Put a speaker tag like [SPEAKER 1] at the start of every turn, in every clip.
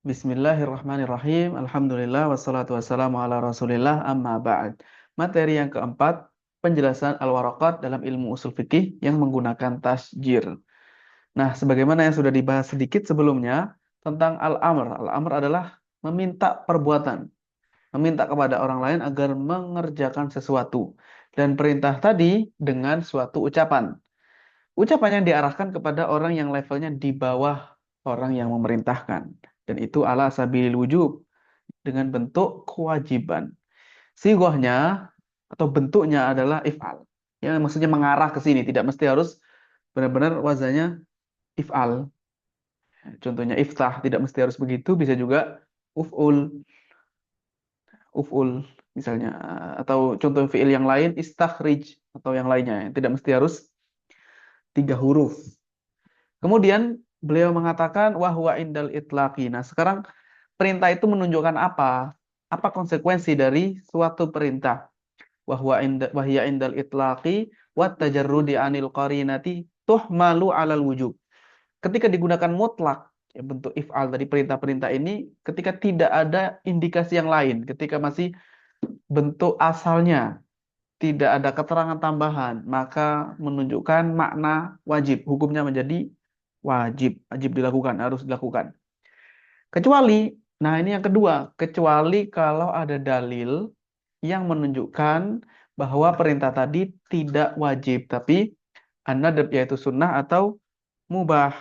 [SPEAKER 1] Bismillahirrahmanirrahim. Alhamdulillah wassalatu wassalamu ala Rasulillah amma ba'd. Materi yang keempat, penjelasan al-waraqat dalam ilmu usul fikih yang menggunakan tasjir. Nah, sebagaimana yang sudah dibahas sedikit sebelumnya tentang al-amr. Al-amr adalah meminta perbuatan, meminta kepada orang lain agar mengerjakan sesuatu. Dan perintah tadi dengan suatu ucapan. Ucapan yang diarahkan kepada orang yang levelnya di bawah orang yang memerintahkan. Dan itu ala sabilil wujub, dengan bentuk kewajiban. Sigohnya atau bentuknya adalah if'al. Yang maksudnya mengarah ke sini, tidak mesti harus benar-benar wazannya if'al. Contohnya iftah, tidak mesti harus begitu, bisa juga uf'ul, uf'ul misalnya. Atau contoh fi'il yang lain, istakhrij, atau yang lainnya. Tidak mesti harus 3 huruf. Kemudian beliau mengatakan wahwa indal itlaqi. Nah, sekarang perintah itu menunjukkan apa? Apa konsekuensi dari suatu perintah? Wahya indal itlaqi wat tajarrudi anil qarinati tuhmalu alal wujub. Ketika digunakan mutlak, ya, bentuk if'al dari perintah-perintah ini ketika tidak ada indikasi yang lain, ketika masih bentuk asalnya tidak ada keterangan tambahan, maka menunjukkan makna wajib. Hukumnya menjadi wajib, wajib dilakukan, harus dilakukan. Kecuali, nah ini yang kedua, kecuali kalau ada dalil yang menunjukkan bahwa perintah tadi tidak wajib, tapi an-nadab yaitu sunnah atau mubah,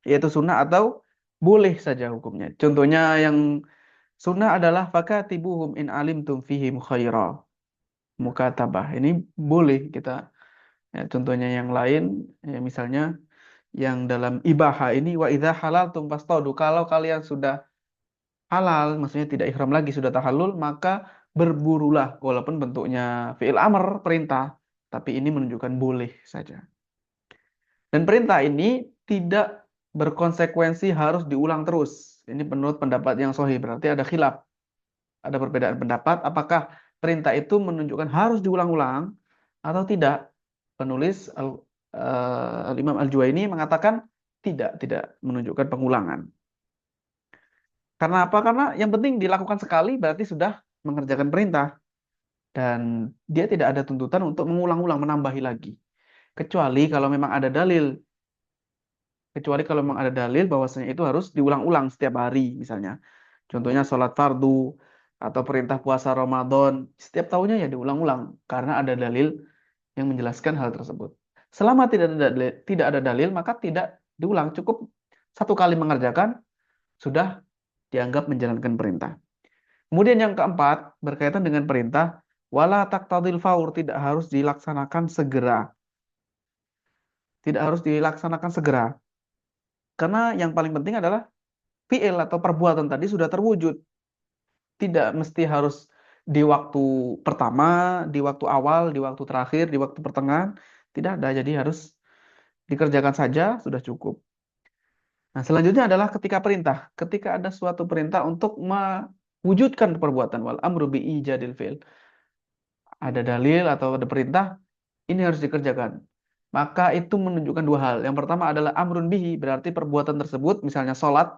[SPEAKER 1] yaitu sunnah atau boleh saja hukumnya. Contohnya yang sunnah adalah fakatibuhum in alimtum fihim khaira. Mukatabah. Ini boleh kita. Ya, contohnya yang lain, ya, misalnya yang dalam ibaha ini wa idza halaltum fastaudu. Kalau kalian sudah halal, maksudnya tidak ihram lagi, sudah tahallul, maka berburulah walaupun bentuknya fi'il amr, perintah, tapi ini menunjukkan boleh saja. Dan perintah ini tidak berkonsekuensi harus diulang terus. Ini menurut pendapat yang sahih, berarti ada khilaf, ada perbedaan pendapat apakah perintah itu menunjukkan harus diulang-ulang atau tidak. Penulis Al-Imam Al-Juwaini mengatakan tidak menunjukkan pengulangan. Karena apa? Karena yang penting dilakukan sekali berarti sudah mengerjakan perintah. Dan dia tidak ada tuntutan untuk mengulang-ulang, menambahi lagi. Kecuali kalau memang ada dalil. Kecuali kalau memang ada dalil bahwasanya itu harus diulang-ulang setiap hari misalnya. Contohnya sholat fardu atau perintah puasa Ramadan. Setiap tahunnya ya diulang-ulang. Karena ada dalil yang menjelaskan hal tersebut. Selama tidak ada dalil, maka tidak diulang. Cukup satu kali mengerjakan, sudah dianggap menjalankan perintah. Kemudian yang keempat, berkaitan dengan perintah, wala taqtadil faur, tidak harus dilaksanakan segera. Tidak harus dilaksanakan segera. Karena yang paling penting adalah fi'il atau perbuatan tadi sudah terwujud. Tidak mesti harus di waktu pertama, di waktu awal, di waktu terakhir, di waktu pertengahan. Tidak ada, jadi harus dikerjakan saja, sudah cukup. Nah, selanjutnya adalah ketika perintah. Ketika ada suatu perintah untuk mewujudkan perbuatan wal amru bi ijadil fi'il. Ada dalil atau ada perintah, ini harus dikerjakan. Maka itu menunjukkan 2 hal. Yang pertama adalah amrun bihi, berarti perbuatan tersebut, misalnya sholat,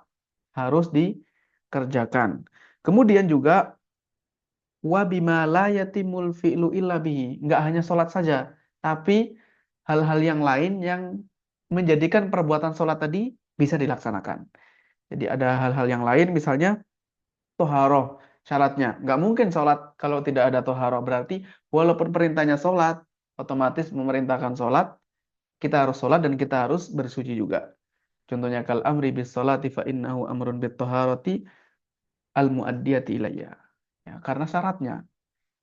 [SPEAKER 1] harus dikerjakan. Kemudian juga wabima la yatimul fi'lu illa bihi. Nggak hanya sholat saja, tapi hal-hal yang lain yang menjadikan perbuatan sholat tadi bisa dilaksanakan. Jadi ada hal-hal yang lain, misalnya toharoh, syaratnya. Nggak mungkin sholat kalau tidak ada toharoh. Berarti walaupun perintahnya sholat, otomatis memerintahkan sholat, kita harus sholat dan kita harus bersuci juga. Contohnya kal amri bis sholati fa innahu amrun bit toharoti al muaddiyati ilayya. Ya, karena syaratnya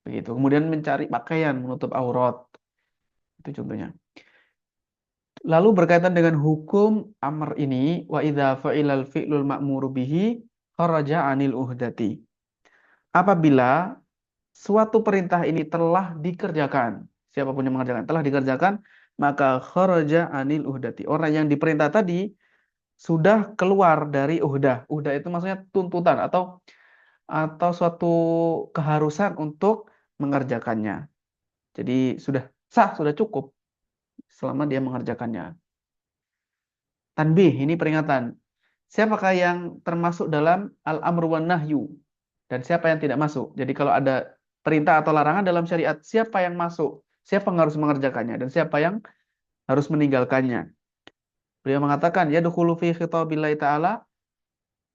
[SPEAKER 1] begitu. Kemudian mencari pakaian menutup aurat. Itu contohnya. Lalu berkaitan dengan hukum amr ini, wa idza fa'ilal fi'lul ma'muru bihi kharaja anil uhdati. Apabila suatu perintah ini telah dikerjakan, siapapun yang mengerjakan telah dikerjakan, maka kharaja anil uhdati. Orang yang diperintah tadi sudah keluar dari uhdah. Uhdah itu maksudnya tuntutan atau suatu keharusan untuk mengerjakannya. Jadi sudah sah, sudah cukup selama dia mengerjakannya. Tanbih, ini peringatan. siapakah yang termasuk dalam al-amru wan nahyu dan siapa yang tidak masuk. Jadi kalau ada perintah atau larangan dalam syariat, siapa yang masuk, siapa yang harus mengerjakannya dan siapa yang harus meninggalkannya. Beliau mengatakan yadkhulu fi khitabillahi ta'ala,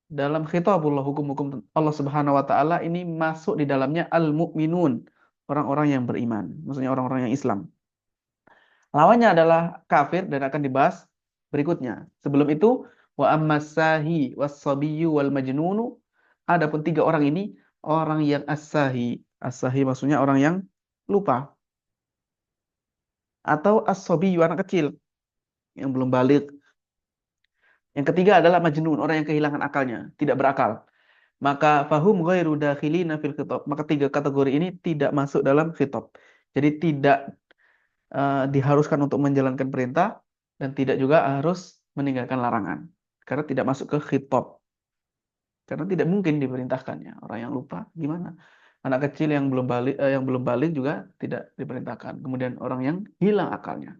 [SPEAKER 1] dalam khitabullah, hukum-hukum Allah Subhanahu wa taala ini masuk di dalamnya al-mu'minun, orang-orang yang beriman, maksudnya orang-orang yang Islam. Lawannya adalah kafir dan akan dibahas berikutnya. Sebelum itu, wa ammasahi was-sabiyyu wal majnunu, adapun tiga orang ini orang yang as-sahi. As-sahi maksudnya orang yang lupa, atau as-sabiyyu anak kecil yang belum balik. Yang ketiga adalah majnun, orang yang kehilangan akalnya, tidak berakal. Maka fahum ghairu dakhilina fil khitab. Maka tiga kategori ini tidak masuk dalam khitab. Jadi tidak diharuskan untuk menjalankan perintah dan tidak juga harus meninggalkan larangan. Karena tidak masuk ke khitab. Karena tidak mungkin diperintahkannya. Orang yang lupa gimana? Anak kecil yang belum balik juga tidak diperintahkan. Kemudian orang yang hilang akalnya.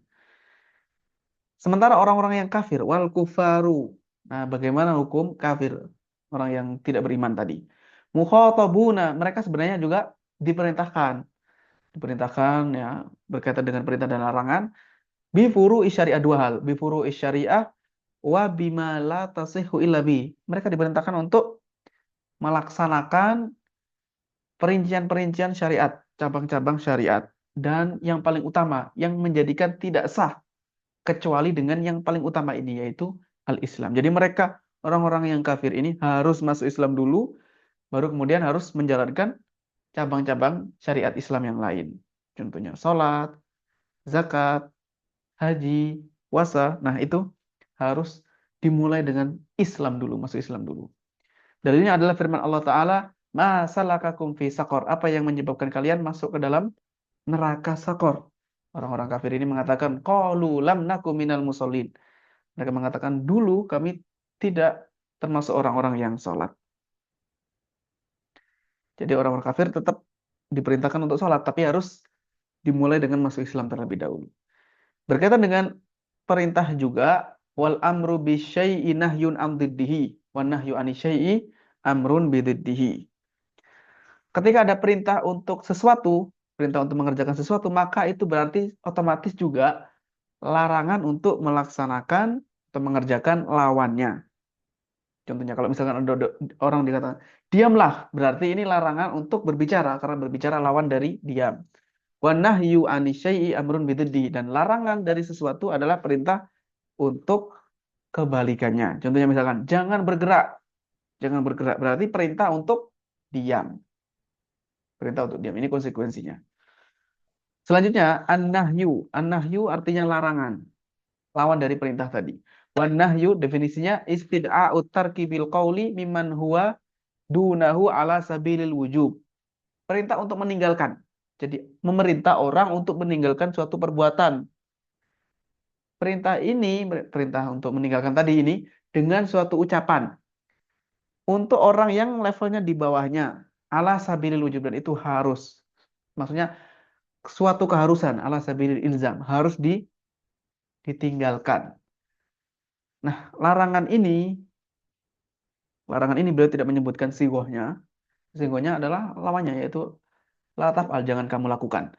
[SPEAKER 1] Sementara orang-orang yang kafir, wal kufaru. Nah, bagaimana hukum kafir? Orang yang tidak beriman tadi. Mukhatabuna, mereka sebenarnya juga diperintahkan. Diperintahkan ya, berkaitan dengan perintah dan larangan. Bifuru isyariah, dua hal. Bifuru isyariah wa bima la tasihhu illa bi. Mereka diperintahkan untuk melaksanakan perincian-perincian syariat, cabang-cabang syariat. Dan yang paling utama, yang menjadikan tidak sah kecuali dengan yang paling utama ini, yaitu al-Islam. Jadi mereka, orang-orang yang kafir ini harus masuk Islam dulu, baru kemudian harus menjalankan cabang-cabang syariat Islam yang lain. Contohnya sholat, zakat, haji, puasa. Nah itu harus dimulai dengan Islam dulu, masuk Islam dulu. Dalilnya adalah firman Allah Ta'ala, ma salakakum fi saqar. Apa yang menyebabkan kalian masuk ke dalam neraka Sakor? Orang-orang kafir ini mengatakan, qalu lam naku minal musallin. Mereka mengatakan, dulu kami tidak termasuk orang-orang yang sholat. Jadi orang-orang kafir tetap diperintahkan untuk sholat, tapi harus dimulai dengan masuk Islam terlebih dahulu. Berkaitan dengan perintah juga, wal amru bi syai'i nahyun an diddihi, wan nahyu ani syai'i amrun bi diddihi. Ketika ada perintah untuk sesuatu, perintah untuk mengerjakan sesuatu, maka itu berarti otomatis juga larangan untuk melaksanakan atau mengerjakan lawannya. Contohnya kalau misalkan ada orang dikatakan, diamlah, berarti ini larangan untuk berbicara, karena berbicara lawan dari diam. Wa nahyu ani syai'i amrun bididdi, dan larangan dari sesuatu adalah perintah untuk kebalikannya. Contohnya misalkan, jangan bergerak. Jangan bergerak, berarti perintah untuk diam. Perintah untuk diam, ini konsekuensinya. Selanjutnya, an-nahyu. An-nahyu artinya larangan. Lawan dari perintah tadi. Wan nahyu definisinya istid'a'u tarki bil qauli mimman huwa dunahu ala sabilil wujub. Perintah untuk meninggalkan. Jadi memerintah orang untuk meninggalkan suatu perbuatan. Perintah ini, perintah untuk meninggalkan tadi ini dengan suatu ucapan. Untuk orang yang levelnya di bawahnya, ala sabilil wujub, dan itu harus. Maksudnya suatu keharusan, ala sabilil ilzam, harus ditinggalkan. Nah, larangan ini beliau tidak menyebutkan sigohnya. Sigohnya adalah lawannya, yaitu la taf'al, jangan kamu lakukan.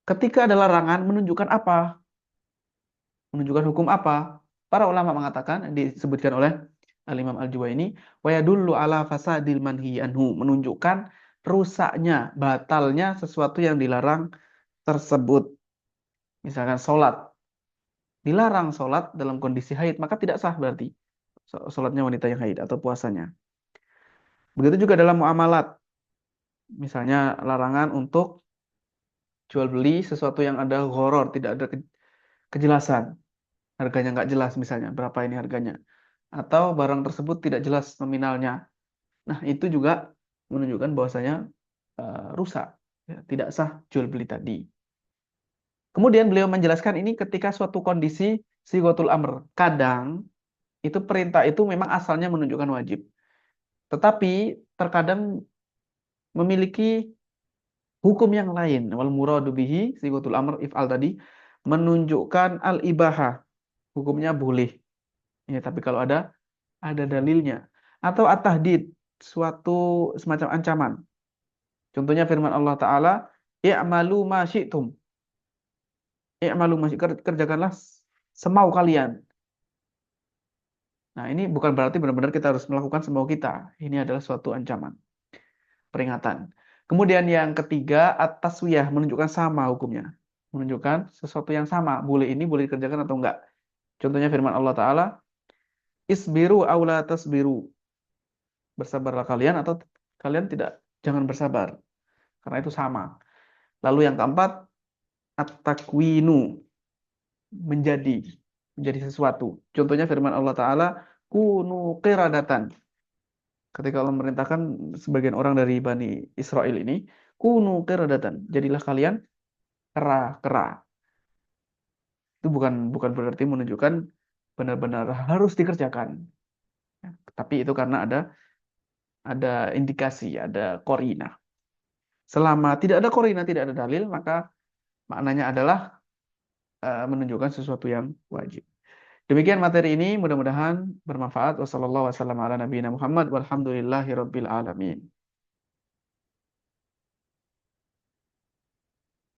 [SPEAKER 1] Ketika ada larangan, menunjukkan apa? Menunjukkan hukum apa? Para ulama mengatakan, disebutkan oleh Al-Imam Al-Juwaini, wa yadullu ala fasadil manhi anhu, menunjukkan rusaknya, batalnya sesuatu yang dilarang tersebut. Misalkan sholat. Dilarang sholat dalam kondisi haid, maka tidak sah berarti sholatnya wanita yang haid atau puasanya. Begitu juga dalam muamalat. Misalnya larangan untuk jual beli sesuatu yang ada gharar, tidak ada kejelasan. Harganya nggak jelas misalnya, berapa ini harganya. Atau barang tersebut tidak jelas nominalnya. Nah, itu juga menunjukkan bahwasanya rusak, ya, tidak sah jual beli tadi. Kemudian beliau menjelaskan ini ketika suatu kondisi sighatul amr. Kadang itu perintah itu memang asalnya menunjukkan wajib. Tetapi terkadang memiliki hukum yang lain. Wal muradu bihi sighatul amr if'al tadi menunjukkan al-ibahah. Hukumnya boleh. Ya, tapi kalau ada ada dalilnya. Atau at-tahdid, suatu semacam ancaman. Contohnya firman Allah Ta'ala, i'malu ma syi'tum. I'malu ma syi'tum. Kerjakanlah semau kalian. Nah, ini bukan berarti benar-benar kita harus melakukan semau kita. Ini adalah suatu ancaman, peringatan. Kemudian yang ketiga, at-taswiyah, menunjukkan sama hukumnya. Menunjukkan sesuatu yang sama. Boleh ini, boleh dikerjakan atau enggak. Contohnya firman Allah Ta'ala, isbiru aula tasbiru. Bersabarlah kalian atau kalian tidak, jangan bersabar. Karena itu sama. Lalu yang keempat, at-takwinu, menjadi, menjadi sesuatu. Contohnya firman Allah Ta'ala, kunu qiradatan. Ketika Allah memerintahkan sebagian orang dari Bani Israel ini, kunu qiradatan, jadilah kalian kera-kera. Itu bukan bukan berarti menunjukkan benar-benar harus dikerjakan. Tapi itu karena ada indikasi, ada korina. Selama tidak ada korina, tidak ada dalil, maka maknanya adalah menunjukkan sesuatu yang wajib. Demikian materi ini, mudah-mudahan bermanfaat. Wassalamualaikum warahmatullahi wabarakatuh. Walhamdulillahirabbil alamin.